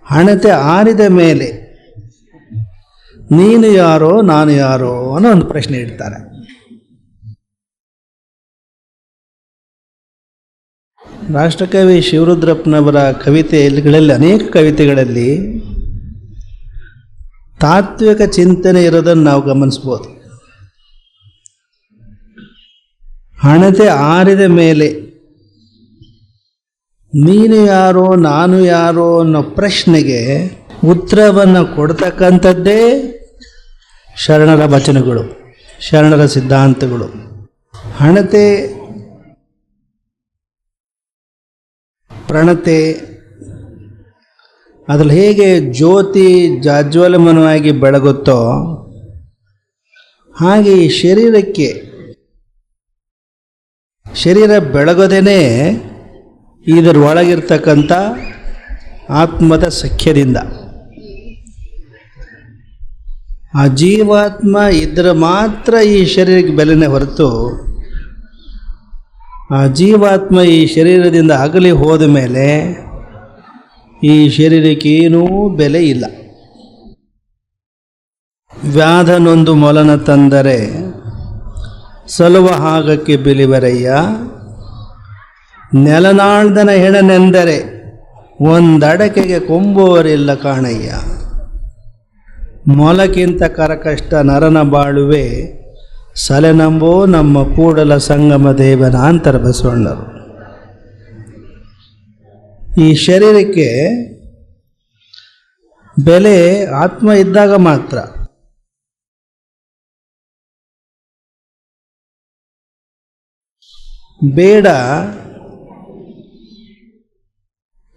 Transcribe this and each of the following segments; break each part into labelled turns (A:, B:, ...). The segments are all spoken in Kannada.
A: ಹಣತೆ ಆರಿದ ಮೇಲೆ ನೀನು ಯಾರೋ ನಾನು ಯಾರೋ ಅನ್ನೋ ಒಂದು ಪ್ರಶ್ನೆ ಇಡ್ತಾರೆ. ರಾಷ್ಟ್ರಕವಿ ಶಿವರುದ್ರಪ್ಪನವರ ಕವಿತೆಗಳಲ್ಲಿ, ಅನೇಕ ಕವಿತೆಗಳಲ್ಲಿ ತಾತ್ವಿಕ ಚಿಂತನೆ ಇರೋದನ್ನು ನಾವು ಗಮನಿಸ್ಬೋದು. ಹಣತೆ ಆರಿದ ಮೇಲೆ ನೀನು ಯಾರೋ ನಾನು ಯಾರೋ ಅನ್ನೋ ಪ್ರಶ್ನೆಗೆ ಉತ್ತರವನ್ನು ಕೊಡ್ತಕ್ಕಂಥದ್ದೇ ಶರಣರ ವಚನಗಳು, ಶರಣರ ಸಿದ್ಧಾಂತಗಳು. ಹಣತೆ, ಪ್ರಣತೆ, ಅದ್ರಲ್ಲಿ ಹೇಗೆ ಜ್ಯೋತಿ ಜಾಜ್ವಲಮನವಾಗಿ ಬೆಳಗುತ್ತೋ ಹಾಗೆ ಈ ಶರೀರ ಬೆಳಗೋದೇನೆ ಇದರ ಒಳಗಿರ್ತಕ್ಕಂಥ ಆತ್ಮದ ಸಖ್ಯದಿಂದ. ಆ ಜೀವಾತ್ಮ ಇದ್ರೆ ಮಾತ್ರ ಈ ಶರೀರಕ್ಕೆ ಬೆಲೆನೇ ಹೊರತು, ಆ ಜೀವಾತ್ಮ ಈ ಶರೀರದಿಂದ ಅಗಲಿ ಹೋದ ಮೇಲೆ ಈ ಶರೀರಕ್ಕೇನೂ ಬೆಲೆ ಇಲ್ಲ. ವ್ಯಾಧನೊಂದು ಮೊಲನ ತಂದರೆ ಸಲುವ ಹಾಗಕ್ಕೆ ಬಿಲಿವರಯ್ಯ, ನೆಲನಾಳ್ದನ ಹೆಣನೆಂದರೆ ಒಂದಡಕೆಗೆ ಕೊಂಬುವರಿಲ್ಲ ಕಾಣಯ್ಯ. ಮೊಲಕ್ಕಿಂತ ಕರಕಷ್ಟ ನರನ ಬಾಳುವೆ, ಸಲೆನಂಬೋ ನಮ್ಮ ಕೂಡಲ ಸಂಗಮ ದೇವನ ಅಂತರ ಬಸವಣ್ಣರು. ಈ ಶರೀರಕ್ಕೆ ಬೆಲೆ ಆತ್ಮ ಇದ್ದಾಗ ಮಾತ್ರ.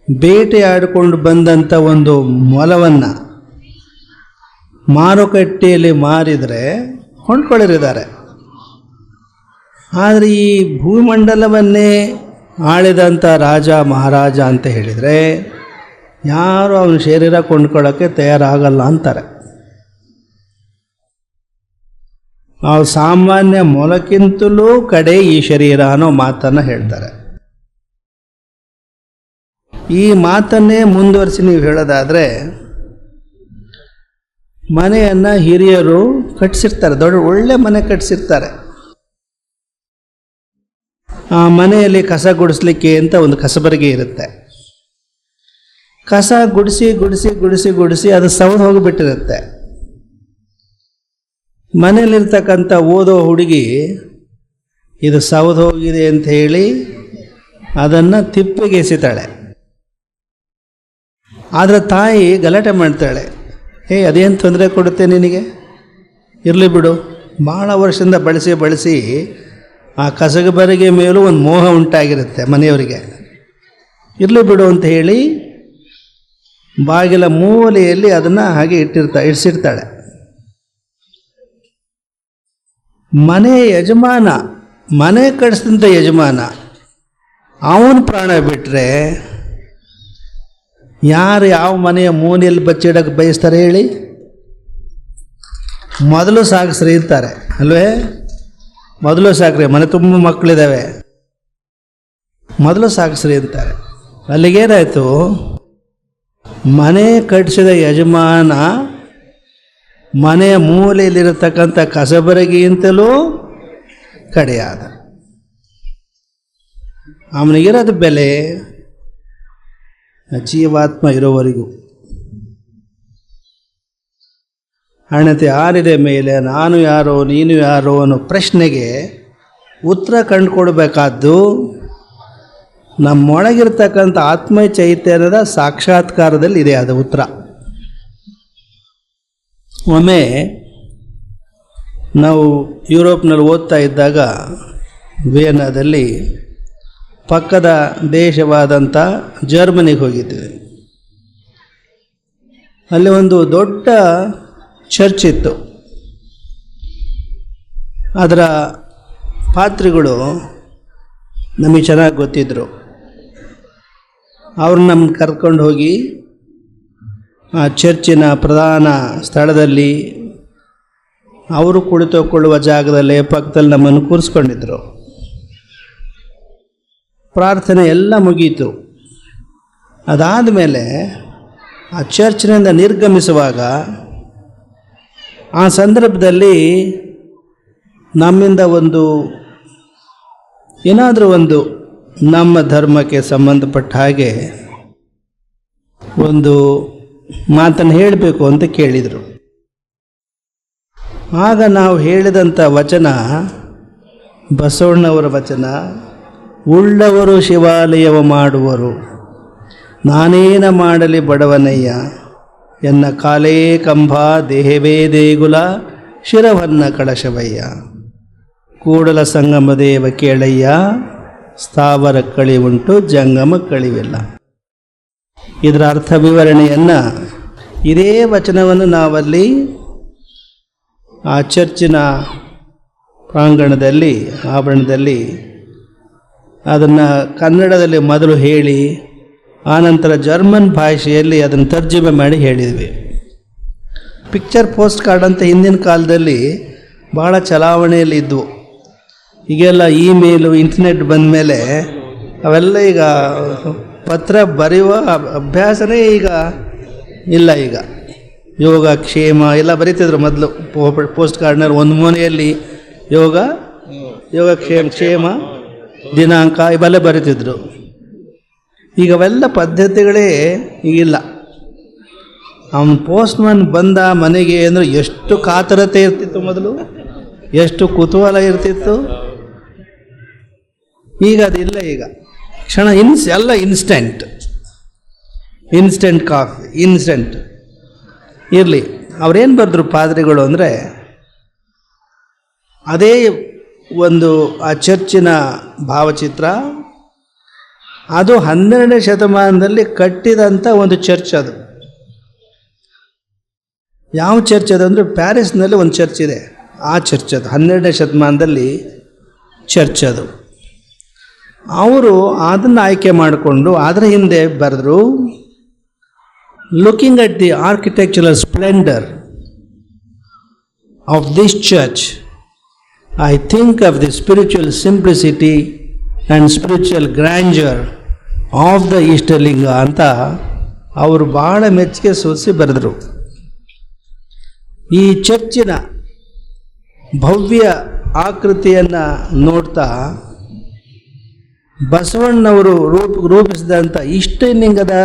A: ಬೇಟೆಯಾಡಿಕೊಂಡು ಬಂದಂಥ ಒಂದು ಮೊಲವನ್ನು ಮಾರುಕಟ್ಟೆಯಲ್ಲಿ ಮಾರಿದರೆ ಕೊಂಡ್ಕೊಳ್ಳಿರಿದ್ದಾರೆ. ಆದರೆ ಈ ಭೂಮಂಡಲವನ್ನೇ ಆಳಿದಂಥ ರಾಜ ಮಹಾರಾಜ ಅಂತ ಹೇಳಿದರೆ ಯಾರು ಅವನ ಶರೀರ ಕೊಂಡ್ಕೊಳ್ಳೋಕ್ಕೆ ತಯಾರಾಗಲ್ಲ ಅಂತಾರೆ. ನಾವು ಸಾಮಾನ್ಯ ಮೊಲಕ್ಕಿಂತಲೂ ಕಡೆ ಈ ಶರೀರ ಅನ್ನೋ ಮಾತನ್ನು ಹೇಳ್ತಾರೆ. ಈ ಮಾತನ್ನೇ ಮುಂದುವರಿಸಿ ನೀವು ಹೇಳೋದಾದರೆ, ಮನೆಯನ್ನು ಹಿರಿಯರು ಕಟ್ಟಿಸಿರ್ತಾರೆ, ಒಳ್ಳೆ ಮನೆ ಕಟ್ಟಿಸಿರ್ತಾರೆ. ಆ ಮನೆಯಲ್ಲಿ ಕಸ ಗುಡಿಸ್ಲಿಕ್ಕೆ ಅಂತ ಒಂದು ಕಸಬರಿಗೆ ಇರುತ್ತೆ. ಕಸ ಗುಡಿಸಿ ಗುಡಿಸಿ ಗುಡಿಸಿ ಗುಡಿಸಿ ಅದು ಸೌದು ಹೋಗಿಬಿಟ್ಟಿರುತ್ತೆ. ಮನೆಯಲ್ಲಿರ್ತಕ್ಕಂಥ ಓದೋ ಹುಡುಗಿ ಇದು ಸೌದು ಹೋಗಿದೆ ಅಂತ ಹೇಳಿ ಅದನ್ನು ತಿಪ್ಪಿಗೆ ಎಸಿತಾಳೆ. ಆದರೆ ತಾಯಿ ಗಲಾಟೆ ಮಾಡ್ತಾಳೆ, ಅದೇನು ತೊಂದರೆ ಕೊಡುತ್ತೆ ನಿನಗೆ, ಇರಲಿ ಬಿಡು. ಭಾಳ ವರ್ಷದಿಂದ ಬಳಸಿ ಆ ಕಸಗಬರಿಗೆ ಮೇಲೂ ಒಂದು ಮೋಹ ಉಂಟಾಗಿರುತ್ತೆ ಮನೆಯವರಿಗೆ, ಇರಲಿ ಬಿಡು ಅಂತ ಹೇಳಿ ಬಾಗಿಲ ಮೂಲೆಯಲ್ಲಿ ಅದನ್ನು ಹಾಗೆ ಇಡಿಸಿರ್ತಾಳೆ. ಮನೆ ಯಜಮಾನ, ಮನೆ ಕಟ್ಟಿಸಿದಂಥ ಯಜಮಾನ ಅವನು ಪ್ರಾಣ ಬಿಟ್ಟರೆ ಯಾರು ಯಾವ ಮನೆಯ ಮೂಲೆಯಲ್ಲಿ ಬಚ್ಚಿಡಕ್ಕೆ ಬಯಸ್ತಾರೆ ಹೇಳಿ? ಮೊದಲು ಸಾಗಿಸ್ರಿ ಇರ್ತಾರೆ ಅಲ್ವೇ? ಮೊದಲು ಸಾಕ್ರಿ, ಮನೆ ತುಂಬ ಮಕ್ಕಳಿದ್ದಾವೆ, ಮೊದಲು ಸಾಗಿಸ್ರಿ ಅಂತಾರೆ. ಅಲ್ಲಿಗೇನಾಯಿತು, ಮನೆ ಕಟ್ಟಿಸಿದ ಯಜಮಾನ ಮನೆಯ ಮೂಲೆಯಲ್ಲಿರತಕ್ಕಂಥ ಕಸಬರಗಿಂತಲೂ ಕಡೆಯಾದ. ಅವನಿಗಿರೋದು ಬೆಲೆ ಜೀವಾತ್ಮ ಇರೋವರೆಗೂ. ಹಣತೆ ಆರಿದ ಮೇಲೆ ನಾನು ಯಾರೋ ನೀನು ಯಾರೋ ಅನ್ನೋ ಪ್ರಶ್ನೆಗೆ ಉತ್ತರ ಕಂಡುಕೊಡ್ಬೇಕಾದ್ದು ನಮ್ಮೊಳಗಿರ್ತಕ್ಕಂಥ ಆತ್ಮ ಚೈತನ್ಯದ ಸಾಕ್ಷಾತ್ಕಾರದಲ್ಲಿ ಇದೆ ಅದು ಉತ್ತರ. ಒಮ್ಮೆ ನಾವು ಯುರೋಪ್ನಲ್ಲಿ ಓದ್ತಾ ಇದ್ದಾಗ ವಿಯೆನ್ನಾದಲ್ಲಿ ಪಕ್ಕದ ದೇಶವಾದಂಥ ಜರ್ಮನಿಗೆ ಹೋಗಿದ್ವಿ. ಅಲ್ಲಿ ಒಂದು ದೊಡ್ಡ ಚರ್ಚ್ ಇತ್ತು. ಅದರ ಪಾತ್ರಿಗಳು ನಮಗೆ ಚೆನ್ನಾಗಿ ಗೊತ್ತಿದ್ದರು. ಅವ್ರನ್ನ ನಮ್ಮನ್ನು ಕರ್ಕೊಂಡು ಹೋಗಿ ಆ ಚರ್ಚಿನ ಪ್ರಧಾನ ಸ್ಥಳದಲ್ಲಿ ಅವರು ಕುಳಿತುಕೊಳ್ಳುವ ಜಾಗದಲ್ಲೇ ಪಕ್ಕದಲ್ಲಿ ನಮ್ಮನ್ನು ಕೂರಿಸ್ಕೊಂಡಿದ್ರು. ಪ್ರಾರ್ಥನೆ ಎಲ್ಲ ಮುಗೀತು. ಅದಾದ ಮೇಲೆ ಆ ಚರ್ಚ್ನಿಂದ ನಿರ್ಗಮಿಸುವಾಗ ಆ ಸಂದರ್ಭದಲ್ಲಿ ನಮ್ಮಿಂದ ಏನಾದರೂ ಒಂದು ನಮ್ಮ ಧರ್ಮಕ್ಕೆ ಸಂಬಂಧಪಟ್ಟ ಹಾಗೆ ಒಂದು ಮಾತನ್ನು ಹೇಳಬೇಕು ಅಂತ ಕೇಳಿದರು. ಆಗ ನಾವು ಹೇಳಿದಂಥ ವಚನ ಬಸವಣ್ಣವರ ವಚನ, ಉಳ್ಳವರು ಶಿವಾಲಯವ ಮಾಡುವರು, ನಾನೇನ ಮಾಡಲಿ ಬಡವನಯ್ಯ, ಎನ್ನ ಕಾಲೇ ಕಂಬ ದೇಹವೇ ದೇಗುಲ, ಶಿರವನ್ನ ಕಳಶವಯ್ಯ, ಕೂಡಲ ಸಂಗಮ ದೇವ ಕೇಳಯ್ಯ, ಸ್ಥಾವರ ಕಳಿವುಂಟು ಜಂಗಮ ಕಳಿವಿಲ್ಲ. ಇದರ ಅರ್ಥ ವಿವರಣೆಯನ್ನು ಇದೇ ವಚನವನ್ನು ನಾವಲ್ಲಿ ಆ ಚರ್ಚಿನ ಪ್ರಾಂಗಣದಲ್ಲಿ ಆವರಣದಲ್ಲಿ ಅದನ್ನು ಕನ್ನಡದಲ್ಲಿ ಮೊದಲು ಹೇಳಿ ಆನಂತರ ಜರ್ಮನ್ ಭಾಷೆಯಲ್ಲಿ ಅದನ್ನು ತರ್ಜುಮೆ ಮಾಡಿ ಹೇಳಿದ್ವಿ. ಪಿಕ್ಚರ್ ಪೋಸ್ಟ್ ಕಾರ್ಡ್ ಅಂತ ಹಿಂದಿನ ಕಾಲದಲ್ಲಿ ಭಾಳ ಚಲಾವಣೆಯಲ್ಲಿ ಇದ್ದವು. ಈಗೆಲ್ಲ ಇಮೇಲು ಇಂಟರ್ನೆಟ್ ಬಂದ ಮೇಲೆ ಅವೆಲ್ಲ ಈಗ ಪತ್ರ ಬರೆಯುವ ಅಭ್ಯಾಸನೇ ಈಗ ಇಲ್ಲ. ಈಗ ಯೋಗ ಕ್ಷೇಮ ಎಲ್ಲ ಬರೀತಿದ್ರು ಮೊದಲು ಪೋಸ್ಟ್ ಕಾರ್ಡ್ನಲ್ಲಿ ಒಂದು ಮೂಲೆಯಲ್ಲಿ ಯೋಗ ಕ್ಷೇಮ ದಿನಾಂಕ ಇವೆಲ್ಲ ಬರೀತಿದ್ರು. ಈಗ ಅವೆಲ್ಲ ಪದ್ಧತಿಗಳೇ ಈಗಿಲ್ಲ. ಅವನು ಪೋಸ್ಟ್ಮನ್ ಬಂದ ಮನೆಗೆ ಅಂದರೆ ಎಷ್ಟು ಕಾತರತೆ ಇರ್ತಿತ್ತು, ಮೊದಲು ಎಷ್ಟು ಕುತೂಹಲ ಇರ್ತಿತ್ತು. ಈಗ ಅದಿಲ್ಲ. ಈಗ ಕ್ಷಣ ಎಲ್ಲ ಇನ್ಸ್ಟೆಂಟ್ ಕಾಫಿ, ಇನ್ಸ್ಟೆಂಟ್ ಇರಲಿ. ಅವ್ರೇನು ಬರೆದ್ರು ಪಾದ್ರಿಗಳು ಅಂದರೆ, ಅದೇ ಒಂದು ಆ ಚರ್ಚಿನ ಭಾವಚಿತ್ರ, ಅದು 12ನೇ ಶತಮಾನದಲ್ಲಿ ಕಟ್ಟಿದಂಥ ಒಂದು ಚರ್ಚ್. ಅದು ಯಾವ ಚರ್ಚ್ ಅದು ಅಂದರೆ ಪ್ಯಾರಿಸ್ನಲ್ಲಿ ಒಂದು ಚರ್ಚ್ ಇದೆ. ಆ ಚರ್ಚ್ ಅದು 12ನೇ ಶತಮಾನದಲ್ಲಿ ಚರ್ಚ್ ಅದು. ಅವರು ಅದನ್ನು ಆಯ್ಕೆ ಮಾಡಿಕೊಂಡು ಅದರ ಹಿಂದೆ ಬರೆದ್ರು, looking at the architectural splendour of this church, I think of the spiritual simplicity and spiritual grandeur of the Easterling ಅಂತ ಅವರು ಭಾಳ ಮೆಚ್ಚುಗೆ ಸೂಚಿಸಿ ಬರೆದರು. ಈ ಚರ್ಚಿನ ಭವ್ಯ ಆಕೃತಿಯನ್ನು ನೋಡ್ತಾ ಬಸವಣ್ಣವರು ರೂಪಿಸಿದಂಥ ಈಸ್ಟರ್ಲಿಂಗದ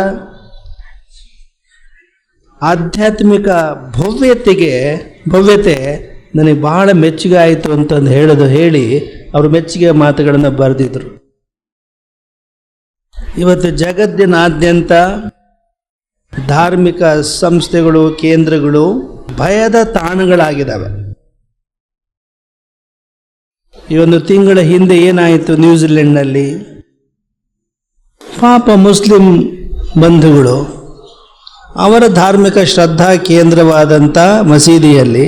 A: ಆಧ್ಯಾತ್ಮಿಕ ಭವ್ಯತೆ ನನಗೆ ಬಹಳ ಮೆಚ್ಚುಗೆ ಆಯಿತು ಅಂತಂದು ಹೇಳಿ ಅವರು ಮೆಚ್ಚುಗೆ ಮಾತುಗಳನ್ನು ಬರೆದಿದ್ರು. ಇವತ್ತು ಜಗತ್ತಿನಾದ್ಯಂತ ಧಾರ್ಮಿಕ ಸಂಸ್ಥೆಗಳು, ಕೇಂದ್ರಗಳು ಭಯದ ತಾಣಗಳಾಗಿದ್ದಾವೆ. ಈ ಒಂದು ತಿಂಗಳ ಹಿಂದೆ ಏನಾಯಿತು ನ್ಯೂಜಿಲೆಂಡ್ನಲ್ಲಿ, ಪಾಪ ಮುಸ್ಲಿಂ ಬಂಧುಗಳು ಅವರ ಧಾರ್ಮಿಕ ಶ್ರದ್ಧಾ ಕೇಂದ್ರವಾದಂಥ ಮಸೀದಿಯಲ್ಲಿ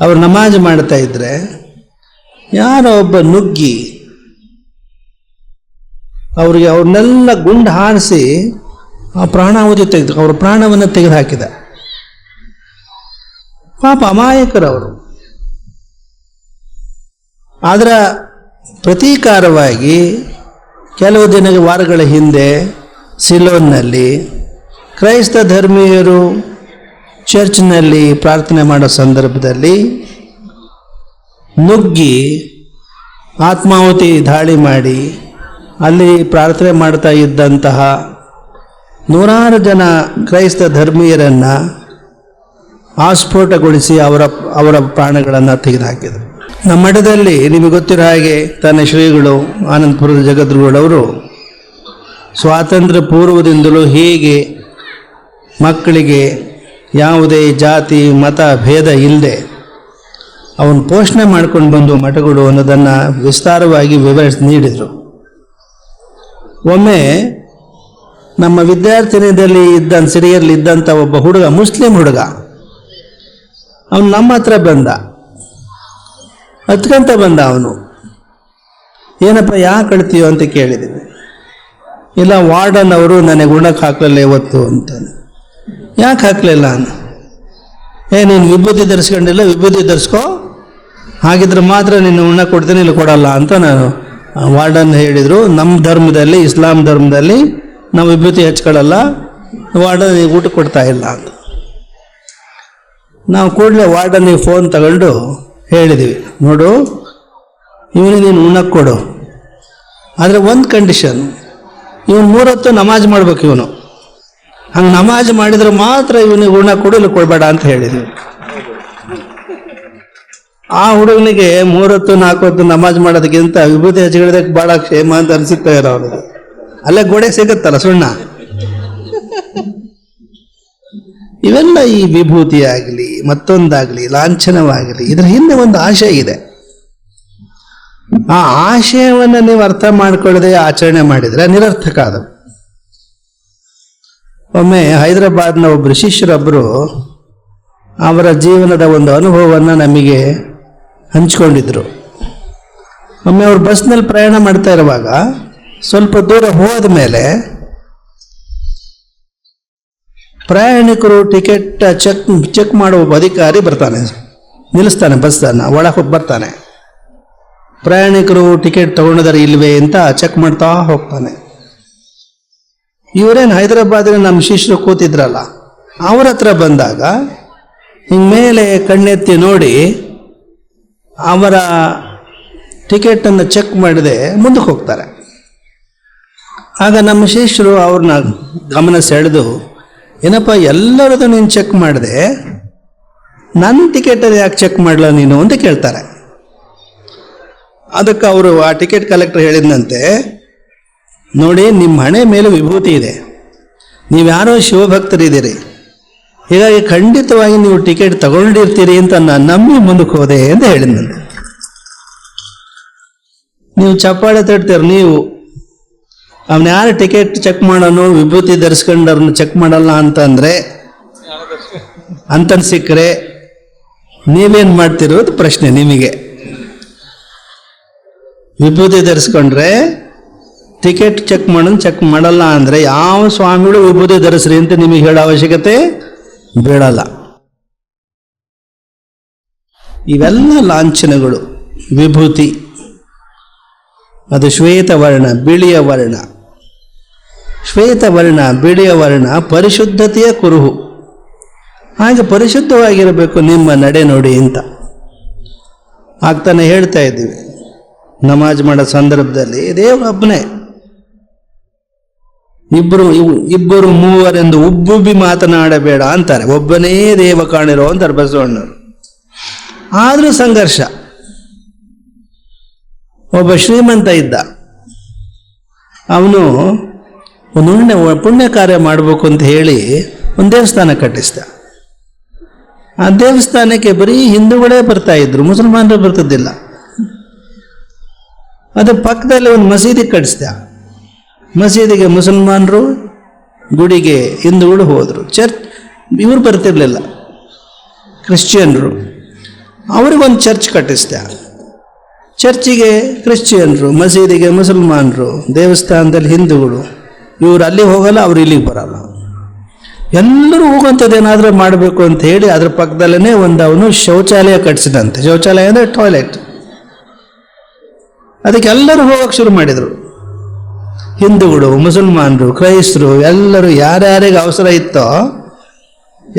A: ಅವರು ನಮಾಜ್ ಮಾಡ್ತಾ ಇದ್ದರೆ ಯಾರೋ ಒಬ್ಬ ನುಗ್ಗಿ ಅವ್ರನ್ನೆಲ್ಲ ಗುಂಡು ಹಾರಿಸಿ ಆ ಪ್ರಾಣಾಹುತಿ ತೆಗೆದು ಅವ್ರ ಪ್ರಾಣವನ್ನು ತೆಗೆದುಹಾಕಿದ. ಪಾಪ ಅಮಾಯಕರವರು. ಅದರ ಪ್ರತೀಕಾರವಾಗಿ ಕೆಲವು ವಾರಗಳ ಹಿಂದೆ ಸಿಲೋನ್ನಲ್ಲಿ ಕ್ರೈಸ್ತ ಧರ್ಮೀಯರು ಚರ್ಚ್ನಲ್ಲಿ ಪ್ರಾರ್ಥನೆ ಮಾಡೋ ಸಂದರ್ಭದಲ್ಲಿ ನುಗ್ಗಿ ಆತ್ಮಾಹುತಿ ದಾಳಿ ಮಾಡಿ ಅಲ್ಲಿ ಪ್ರಾರ್ಥನೆ ಮಾಡ್ತಾ ಇದ್ದಂತಹ ನೂರಾರು ಜನ ಕ್ರೈಸ್ತ ಧರ್ಮೀಯರನ್ನು ಆಸ್ಫೋಟಗೊಳಿಸಿ ಅವರ ಪ್ರಾಣಗಳನ್ನು ತೆಗೆದುಹಾಕಿದರು. ನಮ್ಮ ಮಠದಲ್ಲಿ ನಿಮಗೆ ಗೊತ್ತಿರೋ ಹಾಗೆ ತನ್ನ ಶ್ರೀಗಳು ಆನಂದಪುರದ ಜಗದ್ಗುರುಗಳವರು ಸ್ವಾತಂತ್ರ್ಯ ಪೂರ್ವದಿಂದಲೂ ಹೇಗೆ ಮಕ್ಕಳಿಗೆ ಯಾವುದೇ ಜಾತಿ ಮತ ಭೇದ ಇಲ್ಲದೆ ಅವನು ಪೋಷಣೆ ಮಾಡ್ಕೊಂಡು ಬಂದು ಮಠಗಳು ಅನ್ನೋದನ್ನು ವಿಸ್ತಾರವಾಗಿ ವಿವರಿಸಿ ನೀಡಿದರು. ಒಮ್ಮೆ ನಮ್ಮ ವಿದ್ಯಾರ್ಥಿನಿಯಲ್ಲಿ ಸಿರಿಯಲ್ಲಿ ಇದ್ದಂಥ ಒಬ್ಬ ಹುಡುಗ, ಮುಸ್ಲಿಂ ಹುಡುಗ, ಅವನು ನಮ್ಮ ಹತ್ರ ಬಂದ, ಹತ್ಕಂತ ಬಂದ. ಅವನು ಏನಪ್ಪ ಯಾಕೆ ಕಳ್ತೀಯೋ ಅಂತ ಕೇಳಿದ್ದೀನಿ. ಇಲ್ಲ, ವಾರ್ಡನ್ ಅವರು ನನಗೆ ಉಣ್ಣಕ್ಕೆ ಹಾಕಲಿಲ್ಲ ಇವತ್ತು ಅಂತ. ಯಾಕೆ ಹಾಕಲಿಲ್ಲ? ನೀನು ವಿಭೂತಿ ಧರಿಸ್ಕೊಂಡಿಲ್ಲ, ವಿಭೂತಿ ಧರಿಸ್ಕೋ, ಹಾಗಿದ್ರೆ ಮಾತ್ರ ನಿನ್ನ ಉಣ್ಣ ಕೊಡ್ತೀನಿ, ಇಲ್ಲ ಕೊಡಲ್ಲ ಅಂತ ನಾನು ವಾರ್ಡನ್ ಹೇಳಿದರು. ನಮ್ಮ ಧರ್ಮದಲ್ಲಿ, ಇಸ್ಲಾಂ ಧರ್ಮದಲ್ಲಿ ನಾವು ವಿಭೂತಿ ಹಚ್ಕೊಳ್ಳಲ್ಲ, ವಾರ್ಡನಿಗೆ ಊಟ ಕೊಡ್ತಾ ಇಲ್ಲ ಅಂತ. ನಾವು ಕೂಡಲೇ ವಾರ್ಡನಿಗೆ ಫೋನ್ ತಗೊಂಡು ಹೇಳಿದ್ವಿ, ನೋಡು ಇವನಿಗೆ ನೀನು ಉಣ್ಣಕ್ಕೆ ಕೊಡು, ಆದರೆ ಒಂದು ಕಂಡೀಷನ್, ಇವನು 3 ಹೊತ್ತು ನಮಾಜ್ ಮಾಡ್ಬೇಕು. ಇವನು ಹಂಗೆ ನಮಾಜ್ ಮಾಡಿದ್ರೆ ಮಾತ್ರ ಇವನಿಗೆ ಉಣ್ಣಕ್ಕೆ ಕೊಡು, ಇಲ್ಲ ಕೊಡಬೇಡ ಅಂತ ಹೇಳಿದ್ವಿ. ಆ ಹುಡುಗನಿಗೆ 3 ಹೊತ್ತು 4 ಹೊತ್ತು ನಮಾಜ್ ಮಾಡೋದಕ್ಕಿಂತ ವಿಭೂತಿ ಹಚ್ಚಿಡೋದಕ್ಕೆ ಭಾಳ ಕ್ಷೇಮ ಅಂತ ಅನಿಸುತ್ತೆ ಅವನಿಗೆ. ಅಲ್ಲೇ ಗೋಡೆ ಸಿಗುತ್ತಲ್ಲ ಸುಣ್ಣ. ಇವೆಲ್ಲ ಈ ವಿಭೂತಿ ಆಗಲಿ ಮತ್ತೊಂದಾಗಲಿ ಲಾಂಛನವಾಗಲಿ ಇದರ ಹಿಂದೆ ಒಂದು ಆಶಯ ಇದೆ. ಆ ಆಶಯವನ್ನು ನೀವು ಅರ್ಥ ಮಾಡಿಕೊಳ್ಳದೆ ಆಚರಣೆ ಮಾಡಿದರೆ ನಿರರ್ಥಕ ಅದು. ಒಮ್ಮೆ ಹೈದರಾಬಾದ್ನ ಒಬ್ಬರು ಶಿಷ್ಯರೊಬ್ಬರು ಅವರ ಜೀವನದ ಒಂದು ಅನುಭವವನ್ನು ನಮಗೆ ಹಂಚಿಕೊಂಡಿದ್ರು. ಒಮ್ಮೆ ಅವರು ಬಸ್ನಲ್ಲಿ ಪ್ರಯಾಣ ಮಾಡ್ತಾ ಇರುವಾಗ ಸ್ವಲ್ಪ ದೂರ ಹೋದ ಮೇಲೆ ಪ್ರಯಾಣಿಕರು ಟಿಕೆಟ್ ಚೆಕ್ ಮಾಡುವ ಅಧಿಕಾರಿ ಬರ್ತಾನೆ, ನಿಲ್ಲಿಸ್ತಾನೆ ಬಸ್ಸನ್ನು, ಒಳಗೆ ಬರ್ತಾನೆ. ಪ್ರಯಾಣಿಕರು ಟಿಕೆಟ್ ತಗೊಂಡಿದ್ದಾರೆ ಇಲ್ವೇ ಅಂತ ಚೆಕ್ ಮಾಡ್ತಾ ಹೋಗ್ತಾನೆ. ಇವರೇನು ಹೈದರಾಬಾದಿನ ನಮ್ಮ ಶಿಷ್ಯರು ಕೂತಿದ್ರಲ್ಲ, ಅವ್ರ ಹತ್ರ ಬಂದಾಗ ಹಿಂಗೆ ಮೇಲೆ ಕಣ್ಣೆತ್ತಿ ನೋಡಿ ಅವರ ಟಿಕೆಟನ್ನು ಚೆಕ್ ಮಾಡದೆ ಮುಂದಕ್ಕೆ ಹೋಗ್ತಾರೆ. ಆಗ ನಮ್ಮ ಶಿಷ್ಯರು ಅವ್ರನ್ನ ಗಮನ ಸೆಳೆದು, ಏನಪ್ಪ ಎಲ್ಲರದು ನೀನು ಚೆಕ್ ಮಾಡಿದೆ, ನನ್ನ ಟಿಕೆಟಲ್ಲಿ ಯಾಕೆ ಚೆಕ್ ಮಾಡಲ್ಲ ನೀನು ಅಂತ ಕೇಳ್ತಾರೆ. ಅದಕ್ಕೆ ಅವರು ಆ ಟಿಕೆಟ್ ಕಲೆಕ್ಟರ್ ಹೇಳಿದಂತೆ, ನೋಡಿ ನಿಮ್ಮ ಹಣೆ ಮೇಲೆ ವಿಭೂತಿ ಇದೆ, ನೀವ್ಯಾರೋ ಶಿವಭಕ್ತರಿದ್ದೀರಿ, ಹೀಗಾಗಿ ಖಂಡಿತವಾಗಿ ನೀವು ಟಿಕೆಟ್ ತಗೊಂಡಿರ್ತೀರಿ ಅಂತ ನಾನು ನಂಬಿ ಮುಂದಕ್ಕೆ ಹೋದೆ ಅಂತ ಹೇಳಿದಂತೆ. ನೀವು ಚಪ್ಪಾಳೆ ತಟ್ತೀರ, ನೀವು ಅವನು ಯಾರು ಟಿಕೆಟ್ ಚೆಕ್ ಮಾಡೋನು ವಿಭೂತಿ ಧರಿಸ್ಕೊಂಡವ್ರನ್ನ ಚೆಕ್ ಮಾಡಲ್ಲ ಅಂತಂದ್ರೆ ಅಂತ ಸಿಕ್ಕರೆ ನೀವೇನು ಮಾಡ್ತಿರೋದು ಪ್ರಶ್ನೆ ನಿಮಗೆ. ವಿಭೂತಿ ಧರಿಸ್ಕೊಂಡ್ರೆ ಟಿಕೆಟ್ ಚೆಕ್ ಮಾಡಲ್ಲ ಅಂದರೆ ಯಾವ ಸ್ವಾಮಿಗಳು ವಿಭೂತಿ ಧರಿಸ್ರಿ ಅಂತ ನಿಮಗೆ ಹೇಳೋ ಅವಶ್ಯಕತೆ ಬೀಳಲ್ಲ. ಇವೆಲ್ಲ ಲಾಂಛನಗಳು. ವಿಭೂತಿ ಅದು ಶ್ವೇತವರ್ಣ, ಬಿಳಿಯ ವರ್ಣ. ಶ್ವೇತವರ್ಣ, ಬಿಳಿಯ ವರ್ಣ ಪರಿಶುದ್ಧತೆಯ ಕುರುಹು. ಹಾಗೆ ಪರಿಶುದ್ಧವಾಗಿರಬೇಕು ನಿಮ್ಮ ನಡೆ ನೋಡಿ ಅಂತ ಆಗ್ತಾನೆ ಹೇಳ್ತಾ ಇದ್ದೀವಿ. ನಮಾಜ್ ಮಾಡೋ ಸಂದರ್ಭದಲ್ಲಿ ದೇವರೊಬ್ಬನೇ, ಇಬ್ಬರು ಮೂವರೆಂದು ಉಬ್ಬುಬ್ಬಿ ಮಾತನಾಡಬೇಡ ಅಂತಾರೆ. ಒಬ್ಬನೇ ದೇವ ಕಾಣಿರೋ ಅಂತಾರೆ ಬಸವಣ್ಣರು. ಆದರೂ ಸಂಘರ್ಷ. ಒಬ್ಬ ಶ್ರೀಮಂತ ಇದ್ದ, ಅವನು ಒಂದು ಪುಣ್ಯ ಕಾರ್ಯ ಮಾಡಬೇಕು ಅಂತ ಹೇಳಿ ಒಂದು ದೇವಸ್ಥಾನ ಕಟ್ಟಿಸ್ದ. ಆ ದೇವಸ್ಥಾನಕ್ಕೆ ಬರೀ ಹಿಂದೂಗಳೇ ಬರ್ತಾ ಇದ್ರು, ಮುಸಲ್ಮಾನರು ಬರ್ತಿದ್ದಿಲ್ಲ. ಅದ್ರ ಪಕ್ಕದಲ್ಲಿ ಒಂದು ಮಸೀದಿ ಕಟ್ಟಿಸ್ದ. ಮಸೀದಿಗೆ ಮುಸಲ್ಮಾನರು, ಗುಡಿಗೆ ಹಿಂದೂಗಳು ಹೋದರು. ಇವರು ಬರ್ತಿರ್ಲಿಲ್ಲ, ಕ್ರಿಶ್ಚಿಯನ್ರು. ಅವ್ರಿಗೊಂದು ಚರ್ಚ್ ಕಟ್ಟಿಸ್ದ. ಚರ್ಚಿಗೆ ಕ್ರಿಶ್ಚಿಯನ್ರು, ಮಸೀದಿಗೆ ಮುಸಲ್ಮಾನರು, ದೇವಸ್ಥಾನದಲ್ಲಿ ಹಿಂದೂಗಳು. ಇವರು ಅಲ್ಲಿ ಹೋಗಲ್ಲ, ಅವ್ರು ಇಲ್ಲಿಗೆ ಬರಲ್ಲ. ಎಲ್ಲರೂ ಹೋಗುವಂಥದ್ದೇನಾದರೂ ಮಾಡಬೇಕು ಅಂತ ಹೇಳಿ ಅದ್ರ ಪಕ್ಕದಲ್ಲೇ ಅವನು ಶೌಚಾಲಯ ಕಟ್ಟಿಸಿದಂತೆ. ಶೌಚಾಲಯ ಅಂದರೆ ಟಾಯ್ಲೆಟ್. ಅದಕ್ಕೆ ಎಲ್ಲರೂ ಹೋಗೋಕೆ ಶುರು ಮಾಡಿದರು. ಹಿಂದೂಗಳು, ಮುಸಲ್ಮಾನರು, ಕ್ರೈಸ್ತರು ಎಲ್ಲರೂ ಯಾರ್ಯಾರಿಗೆ ಅವಸರ ಇತ್ತೋ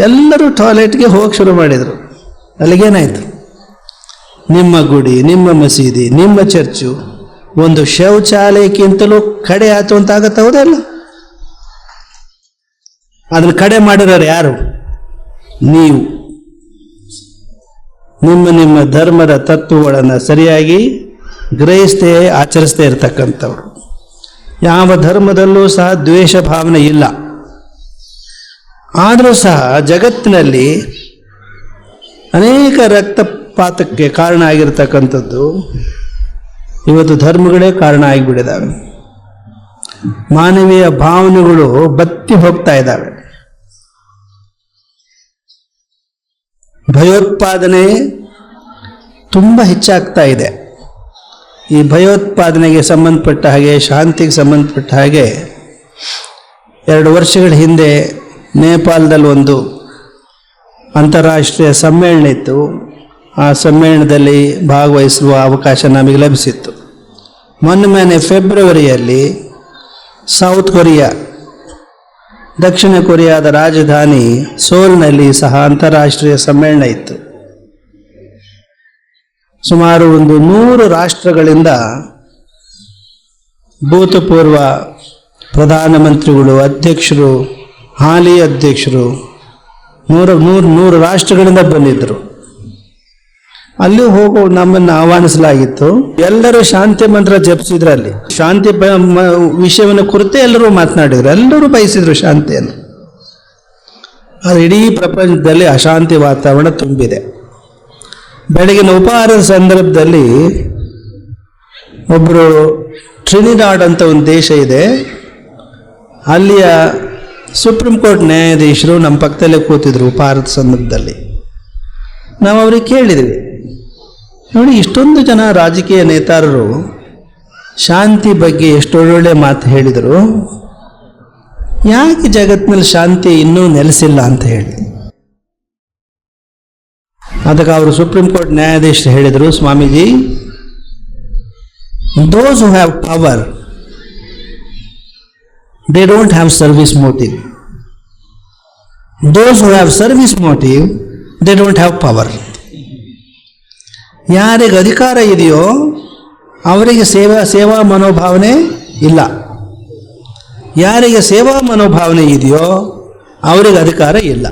A: ಎಲ್ಲರೂ ಟಾಯ್ಲೆಟ್ಗೆ ಹೋಗಕ್ಕೆ ಶುರು ಮಾಡಿದರು. ಅಲ್ಲಿಗೇನಾಯಿತು? ನಿಮ್ಮ ಗುಡಿ, ನಿಮ್ಮ ಮಸೀದಿ, ನಿಮ್ಮ ಚರ್ಚು ಒಂದು ಶೌಚಾಲಯಕ್ಕಿಂತಲೂ ಕಡೆ ಆಯ್ತು ಅಂತ ಆಗತ್ತೆ, ಹೌದಲ್ಲ? ಅದನ್ನು ಕಡೆ ಮಾಡಿರೋರು ಯಾರು? ನೀವು. ನಿಮ್ಮ ಧರ್ಮದ ತತ್ವಗಳನ್ನು ಸರಿಯಾಗಿ ಗ್ರಹಿಸದೆ ಆಚರಿಸದೇ ಇರತಕ್ಕಂಥವ್ರು. ಯಾವ ಧರ್ಮದಲ್ಲೂ ಸಹ ದ್ವೇಷ ಭಾವನೆ ಇಲ್ಲ. ಆದರೂ ಸಹ ಜಗತ್ತಿನಲ್ಲಿ ಅನೇಕ ರಕ್ತಪಾತಕ್ಕೆ ಕಾರಣ ಆಗಿರ್ತಕ್ಕಂಥದ್ದು ಇವತ್ತು ಧರ್ಮಗಳೇ ಕಾರಣ ಆಗಿಬಿಟ್ಟಿದ್ದಾವೆ. ಮಾನವೀಯ ಭಾವನೆಗಳು ಬತ್ತಿ ಹೋಗ್ತಾ ಇದ್ದಾವೆ. ಭಯೋತ್ಪಾದನೆ ತುಂಬ ಹೆಚ್ಚಾಗ್ತಾ ಇದೆ. ಈ ಭಯೋತ್ಪಾದನೆಗೆ ಸಂಬಂಧಪಟ್ಟ ಹಾಗೆ, ಶಾಂತಿಗೆ ಸಂಬಂಧಪಟ್ಟ ಹಾಗೆ 2 ವರ್ಷಗಳ ಹಿಂದೆ ನೇಪಾಳದಲ್ಲಿ ಒಂದು ಅಂತಾರಾಷ್ಟ್ರೀಯ ಸಮ್ಮೇಳನ ಇತ್ತು. ಆ ಸಮ್ಮೇಳನದಲ್ಲಿ ಭಾಗವಹಿಸುವ ಅವಕಾಶ ನಮಗೆ ಲಭಿಸಿತ್ತು. ಮೊನ್ನೆ ಫೆಬ್ರವರಿಯಲ್ಲಿ ಸೌತ್ ಕೊರಿಯಾ ದಕ್ಷಿಣ ಕೊರಿಯಾದ ರಾಜಧಾನಿ ಸೋಲ್ನಲ್ಲಿ ಸಹ ಅಂತಾರಾಷ್ಟ್ರೀಯ ಸಮ್ಮೇಳನ ಇತ್ತು. ಸುಮಾರು 100 ರಾಷ್ಟ್ರಗಳಿಂದ ಭೂತಪೂರ್ವ ಪ್ರಧಾನಮಂತ್ರಿಗಳು, ಅಧ್ಯಕ್ಷರು, ಹಾಲಿ ಅಧ್ಯಕ್ಷರು 100 ರಾಷ್ಟ್ರಗಳಿಂದ ಬಂದಿದ್ದರು. ಅಲ್ಲಿ ಹೋಗೋ ನಮ್ಮನ್ನು ಆಹ್ವಾನಿಸಲಾಗಿತ್ತು. ಎಲ್ಲರೂ ಶಾಂತಿ ಮಂತ್ರ ಜಪಿಸಿದ್ರು. ಅಲ್ಲಿ ಶಾಂತಿ ವಿಷಯವನ್ನು ಕುರಿತೇ ಎಲ್ಲರೂ ಮಾತನಾಡಿದ್ರು, ಎಲ್ಲರೂ ಬಯಸಿದ್ರು ಶಾಂತಿಯನ್ನು. ಅದು ಇಡೀ ಪ್ರಪಂಚದಲ್ಲಿ ಅಶಾಂತಿ ವಾತಾವರಣ ತುಂಬಿದೆ. ಬೆಳಗಿನ ಉಪಹಾರದ ಸಂದರ್ಭದಲ್ಲಿ ಒಬ್ಬರು ಟ್ರಿನಿಡಾಡ್ ಅಂತ ಒಂದು ದೇಶ ಇದೆ, ಅಲ್ಲಿಯ ಸುಪ್ರೀಂ ಕೋರ್ಟ್ ನ್ಯಾಯಾಧೀಶರು ನಮ್ಮ ಪಕ್ಕದಲ್ಲೇ ಕೂತಿದ್ರು ಉಪಹಾರದ ಸಂದರ್ಭದಲ್ಲಿ. ನಾವು ಅವ್ರಿಗೆ ಕೇಳಿದ್ವಿ, ನೋಡಿ ಇಷ್ಟೊಂದು ಜನ ರಾಜಕೀಯ ನೇತಾರರು ಶಾಂತಿ ಬಗ್ಗೆ ಎಷ್ಟೊಳ್ಳೊಳ್ಳೆ ಮಾತು ಹೇಳಿದರು, ಯಾಕೆ ಜಗತ್ತಿನಲ್ಲಿ ಶಾಂತಿ ಇನ್ನೂ ನೆಲೆಸಿಲ್ಲ ಅಂತ ಹೇಳಿ. ಅದಕ್ಕೆ ಅವರು ಸುಪ್ರೀಂ ಕೋರ್ಟ್ ನ್ಯಾಯಾಧೀಶರು ಹೇಳಿದರು, Swamiji, those who have power, they don't have service motive. Those who have service motive, they don't have power. ಯಾರಿಗೆ ಅಧಿಕಾರ ಇದೆಯೋ ಅವರಿಗೆ ಸೇವಾ ಮನೋಭಾವನೆ ಇಲ್ಲ. ಯಾರಿಗೆ ಸೇವಾ ಮನೋಭಾವನೆ ಇದೆಯೋ ಅವರಿಗೆ ಅಧಿಕಾರ ಇಲ್ಲ.